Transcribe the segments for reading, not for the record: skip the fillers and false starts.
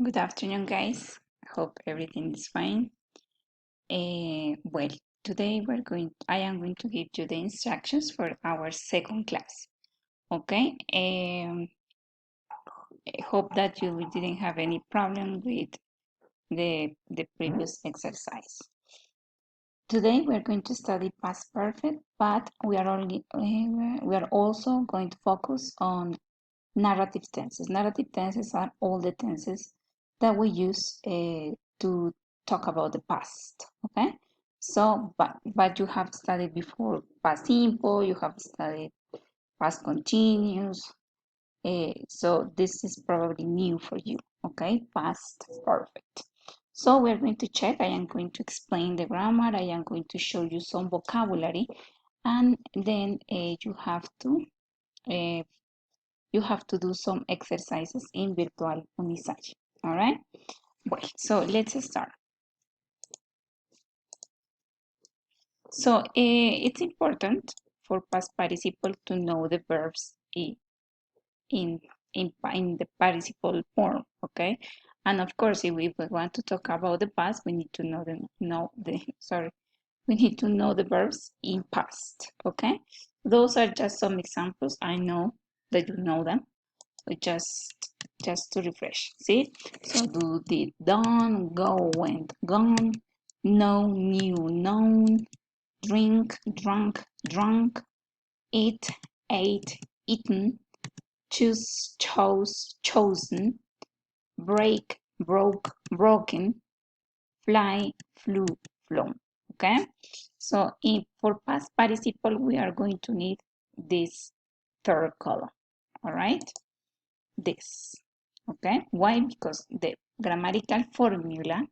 Good afternoon, guys. Hope everything is fine. Well, today I am going to give you the instructions for our second class. Okay. I hope that you didn't have any problem with the previous exercise. Today we're going to study past perfect, but we are also going to focus on narrative tenses. Narrative tenses are all the tenses that we use to talk about the past. Okay, so but you have studied before past simple, you have studied past continuous. So this is probably new for you. Okay, past perfect. So we're going to check. I am going to explain the grammar. I am going to show you some vocabulary, and then uh, you have to do some exercises in virtual aprendizaje. All right. Well, so let's start. So it's important for past participle to know the verbs in, in the participle form. Okay. And of course, if we want to talk about the past, we need to we need to know the verbs in past. Okay. Those are just some examples. I know that you know them. So just to refresh. See? So do, did, done, go, went, gone, know, knew, known, drink, drunk, drunk, eat, ate, eaten, choose, chose, chosen, break, broke, broken, fly, flew, flown. Okay? So for past participle, we are going to need this third column. All right? This. Okay? Why? Because the grammatical formula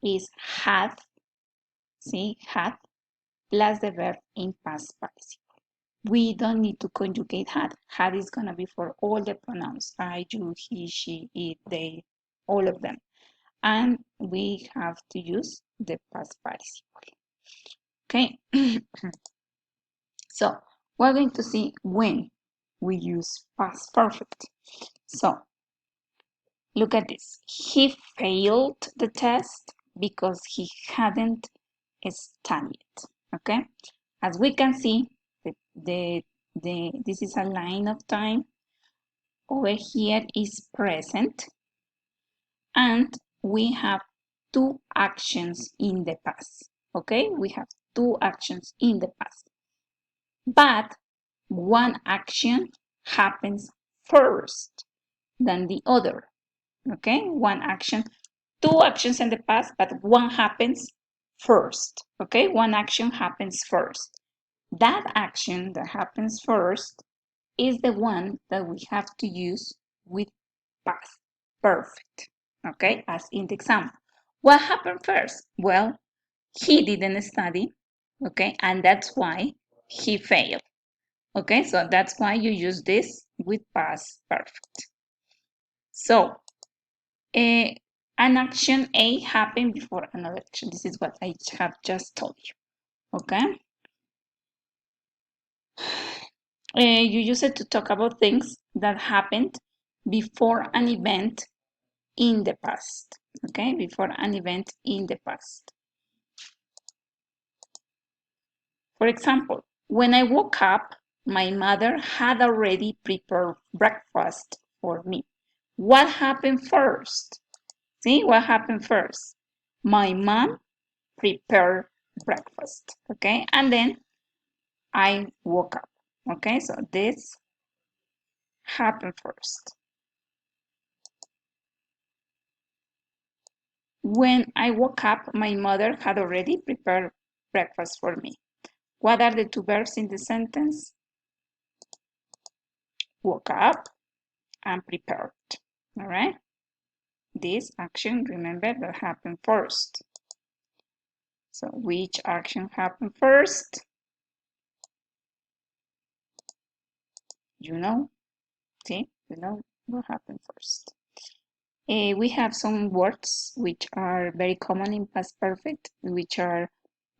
is had, see, had, plus the verb in past participle. We don't need to conjugate had. Had is going to be for all the pronouns. I, you, he, she, it, they, all of them. And we have to use the past participle. Okay? So, we're going to see when we use past perfect. So, look at this. He failed the test because he hadn't studied. Okay? As we can see, this is a line of time. Over here is present, and we have two actions in the past. Okay? We have two actions in the past. But one action happens first than the other. Okay? Two actions in the past, but one happens first. Okay? One action happens first. That action that happens first is the one that we have to use with past perfect. Okay? As in the example. What happened first? Well, he didn't study. Okay? And that's why he failed. Okay? So that's why you use this with past perfect. So, an action A happened before another action. This is what I have just told you. Okay? You use it to talk about things that happened before an event in the past. Okay? Before an event in the past. For example, when I woke up, my mother had already prepared breakfast for me. What happened first? See, what happened first? My mom prepared breakfast, okay? And then I woke up, okay? So this happened first. When I woke up, my mother had already prepared breakfast for me. What are the two verbs in the sentence? Woke up and prepared, all right? This action, remember, that happened first. So which action happened first? You know, see, you know what happened first. We have some words which are very common in past perfect, which are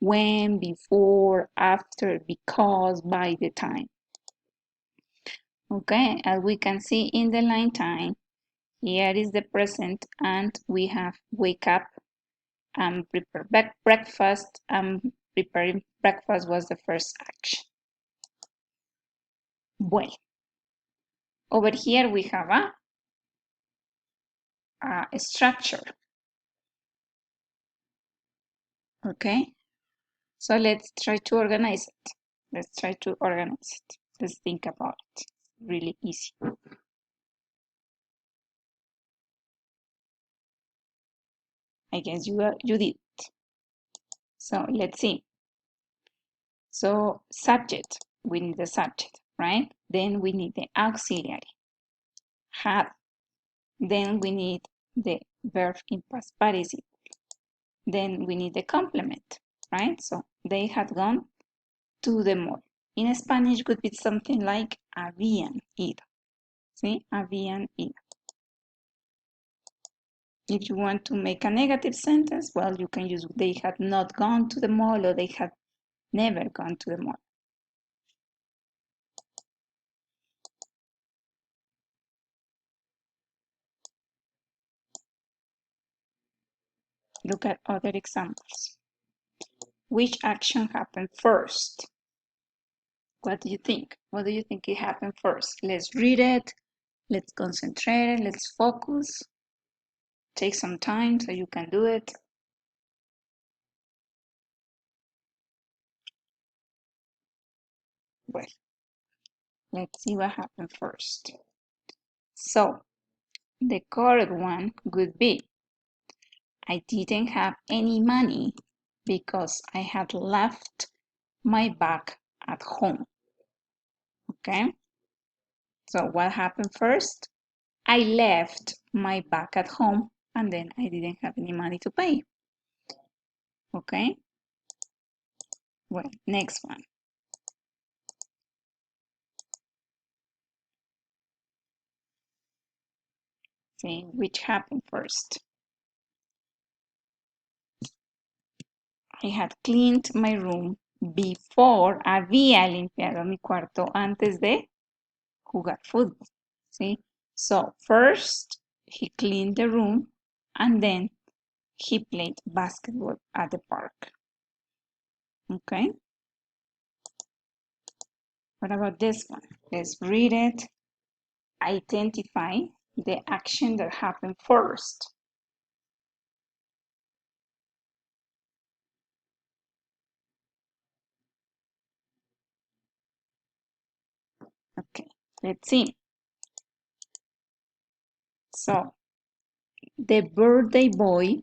when, before, after, because, by the time. Okay, as we can see in the line time, Here is the present, and we have wake up and prepare breakfast, and preparing breakfast was the first action. Well, over here we have a structure. Okay, so let's try to organize it. Let's try to organize it. Let's think about it. Really easy. I guess you did. So let's see. So subject, we need the subject, right? Then we need the auxiliary, had. Then we need the verb in past participle. Then we need the complement, right? So they had gone to the mall. In Spanish would be something like habían ido. See, habían ido. If you want to make a negative sentence, well, you can use they had not gone to the mall or they had never gone to the mall. Look at other examples. Which action happened first? What do you think? What do you think it happened first? Let's read it. Let's concentrate. Let's focus. Take some time so you can do it. Well, let's see what happened first. So, the correct one would be, I didn't have any money because I had left my bag at home. Okay? So, what happened first? I left my bag at home and then I didn't have any money to pay. Okay? Well, next one. See, which happened first? I had cleaned my room before. Había limpiado mi cuarto antes de jugar fútbol. See? So first he cleaned the room and then he played basketball at the park. Okay? What about this one? Let's read it. Identify the action that happened first. Okay, let's see. So, the birthday boy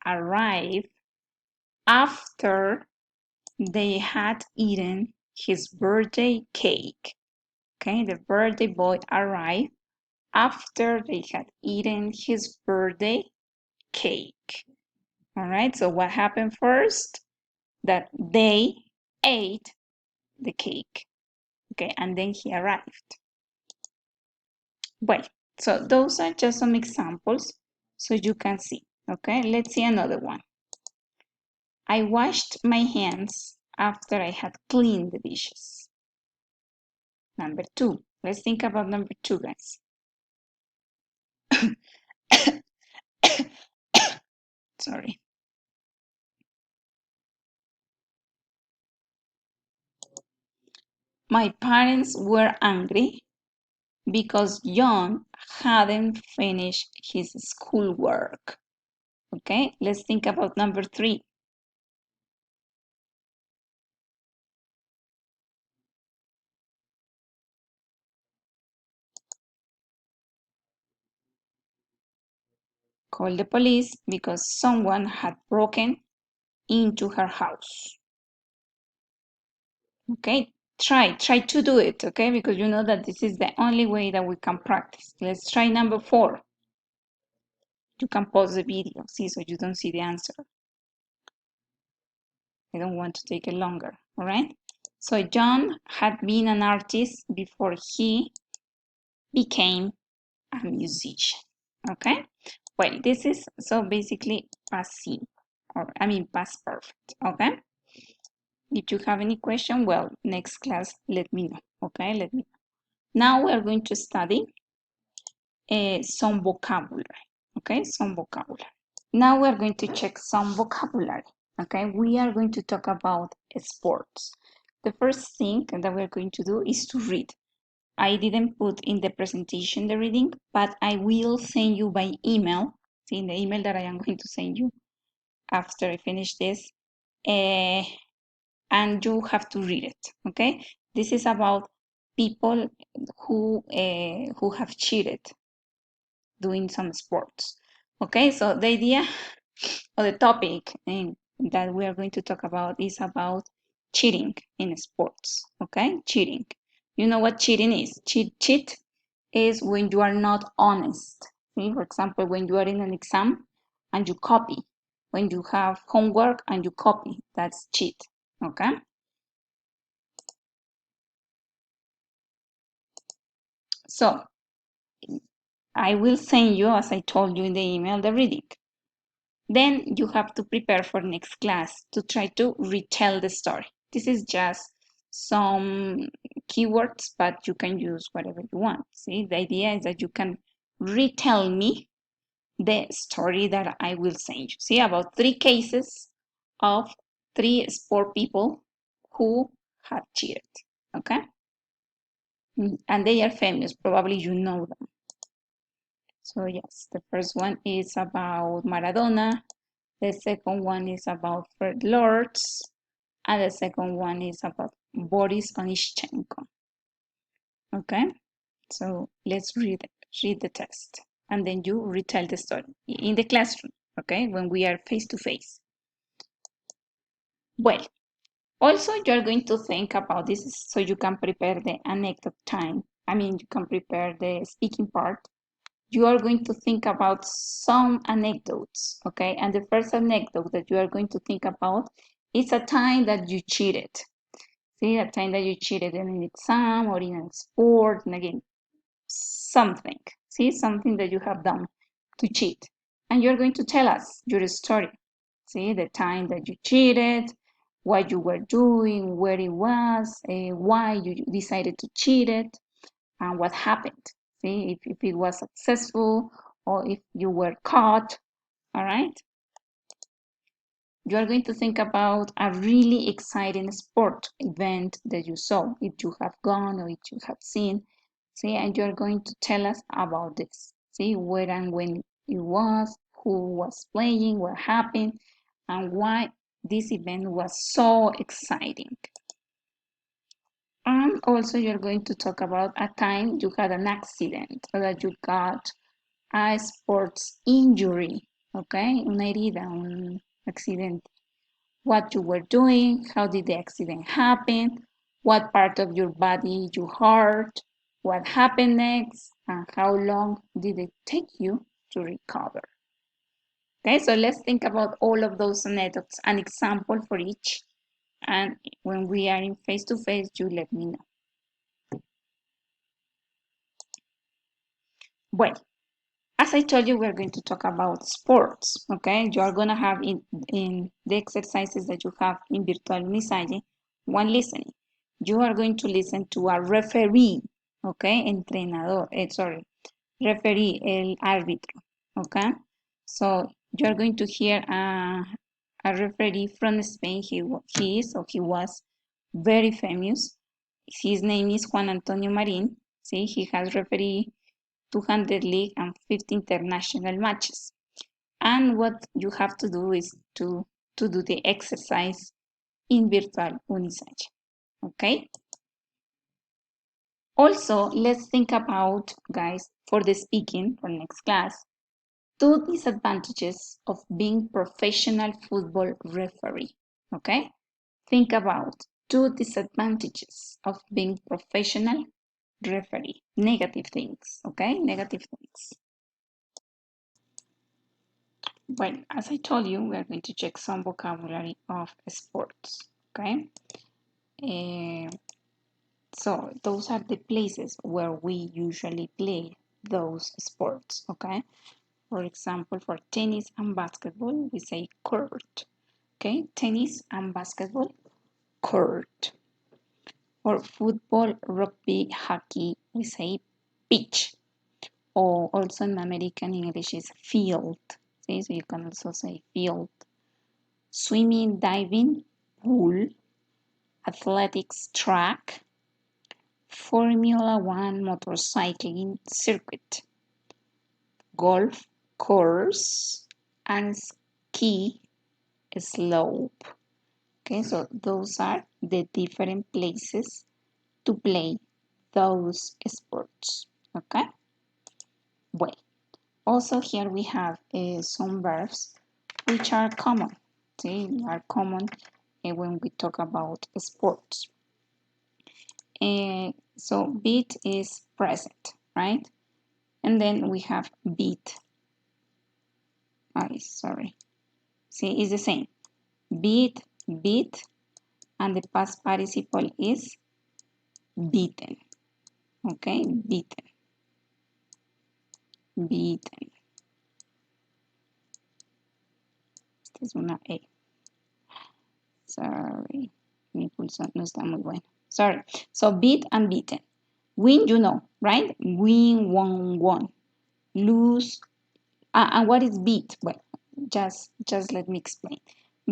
arrived after they had eaten his birthday cake. Okay, the birthday boy arrived after they had eaten his birthday cake. All right, so what happened first? That they ate the cake. Okay, and then he arrived. Well, so those are just some examples so you can see. Okay, let's see another one. I washed my hands after I had cleaned the dishes. Number 2. Let's think about number 2, guys. Sorry. My parents were angry because John hadn't finished his schoolwork. Okay, let's think about number 3. Call the police because someone had broken into her house. Okay, try to do it, okay, because you know that this is the only way that we can practice. Let's try number 4. You can pause the video, see, so you don't see the answer. I don't want to take it longer, all right? So John had been an artist before he became a musician, okay? Well, this is so basically past simple, or I mean past perfect, okay? If you have any question, well, next class, let me know, okay? Let me know. Now we are going to study some vocabulary, okay? Some vocabulary. Now we're going to check some vocabulary, okay? We are going to talk about sports. The first thing that we're going to do is to read. I didn't put in the presentation the reading, but I will send you by email, see, in the email that I am going to send you after I finish this, and you have to read it, okay? This is about people who have cheated doing some sports, okay? So the idea or the topic that we are going to talk about is about cheating in sports, okay? Cheating. You know what cheating is? Cheat is when you are not honest. See, for example, when you are in an exam and you copy. When you have homework and you copy, that's cheat, okay? So I will send you, as I told you in the email, the reading. Then you have to prepare for next class to try to retell the story. This is just some keywords, but you can use whatever you want. See, the idea is that you can retell me the story that I will send you. See, about 3 cases of 3 sport people who have cheated, okay? And they are famous, probably you know them. So yes, the first one is about Maradona, the second one is about Fred Lords, and the second one is about Boris Onishchenko. Okay, so let's read the text, and then you retell the story in the classroom. Okay, when we are face to face. Well, also you're going to think about this so you can prepare the anecdote time. I mean, you can prepare the speaking part. You are going to think about some anecdotes, okay? And the first anecdote that you are going to think about is a time that you cheated. See, a time that you cheated in an exam or in a sport, and again, something. See, something that you have done to cheat. And you're going to tell us your story. See, the time that you cheated, what you were doing, where it was, why you decided to cheat it, and what happened. See, if it was successful or if you were caught, all right? You are going to think about a really exciting sport event that you saw, if you have gone or if you have seen. See, and you're going to tell us about this. See, where and when it was, who was playing, what happened, and why this event was so exciting. And also you're going to talk about a time you had an accident or that you got a sports injury, okay? Una herida, un accidente. What you were doing, how did the accident happen, what part of your body you hurt, what happened next, and how long did it take you to recover. Okay, so let's think about all of those anecdotes, an example for each, and when we are in face-to-face, you let me know. Well, as I told you, we're going to talk about sports, okay? You are going to have in the exercises that you have in Virtual Unisalle, one listening. You are going to listen to a referee, okay? Entrenador, referee, el árbitro, okay? So you are going to hear a referee from Spain. He was very famous. His name is Juan Antonio Marin. See, he has referee 200 league and 50 international matches. And what you have to do is to do the exercise in Virtual Unisalle. Okay? Also, let's think about, guys, for the speaking for next class, 2 disadvantages of being professional football referee. Okay? Think about 2 disadvantages of being professional referee. Negative things, okay? Negative things. Well, as I told you, we are going to check some vocabulary of sports, okay? So those are the places where we usually play those sports, okay? For example, for tennis and basketball, we say court, okay? Tennis and basketball, court. For football, rugby, hockey, we say pitch. or also in American English is field. See, so you can also say field. Swimming, diving, pool, athletics, track, Formula One motorcycling circuit, golf course, and ski slope. Okay, so those are the different places to play those sports. Okay, well, also here we have some verbs which are common. They are common when we talk about sports. So beat is present, right? And then we have beat. Sorry. See, it's the same. Beat, beat, and the past participle is beaten. Okay, beaten. Beaten. Esta es una E. Sorry. Mi pulso no está muy bueno. Sorry. So beat and beaten. Win, you know, right? Win, won. Lose. And what is beat? Well, just let me explain.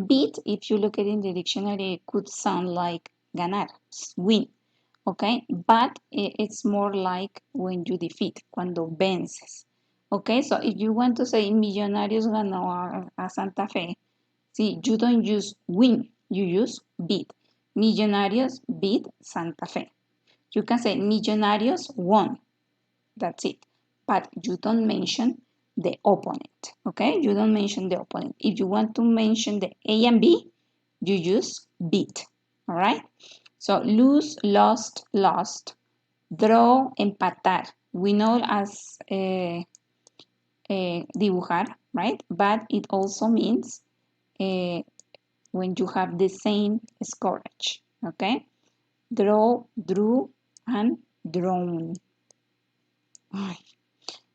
Beat, if you look at it in the dictionary, it could sound like ganar, win. Okay, but it's more like when you defeat, cuando vences. Okay, so if you want to say Millonarios ganó a Santa Fe, see, you don't use win, you use beat. Millonarios beat Santa Fe. You can say Millonarios won. That's it. But you don't mention the opponent. Okay, you don't mention the opponent. If you want to mention the A and B, you use beat. All right. So lose, lost, draw, empatar. We know as dibujar, right? But it also means when you have the same scorage, okay? Draw, drew, and drawn.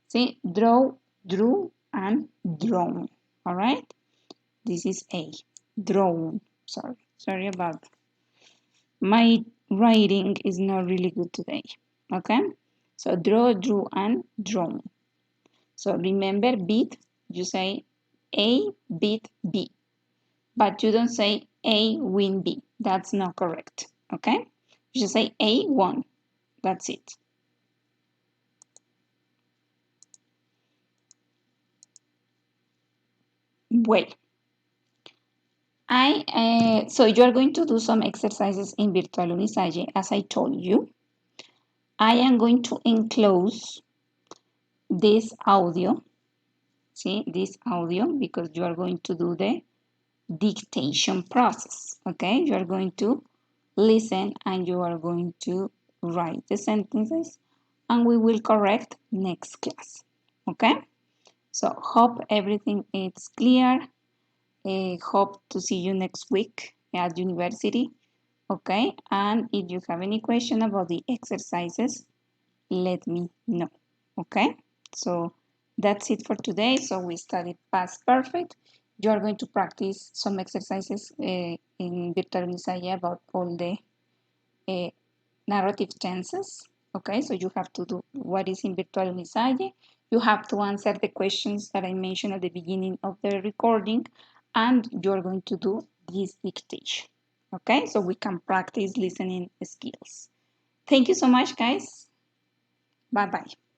See, draw, drew, and drawn, all right? This is A, drawn. Sorry about that. My writing is not really good today, okay? So draw, drew, and drawn. So remember beat, you say A beat B, but you don't say A win B. That's not correct, okay? You should say A won. That's it. Well, so you are going to do some exercises in Virtual Unisalle, as I told you. I am going to enclose this audio, see, this audio, because you are going to do the dictation process, okay? You are going to listen and you are going to write the sentences and we will correct next class, okay? So hope everything is clear. Hope to see you next week at university, okay? And if you have any question about the exercises, let me know, okay? So that's it for today. So we studied past perfect. You are going to practice some exercises in Virtual Unisalle about all the narrative tenses. Okay, so you have to do what is in Virtual Unisalle. You have to answer the questions that I mentioned at the beginning of the recording, and you're going to do this dictation. Okay, so we can practice listening skills. Thank you so much, guys. Bye-bye.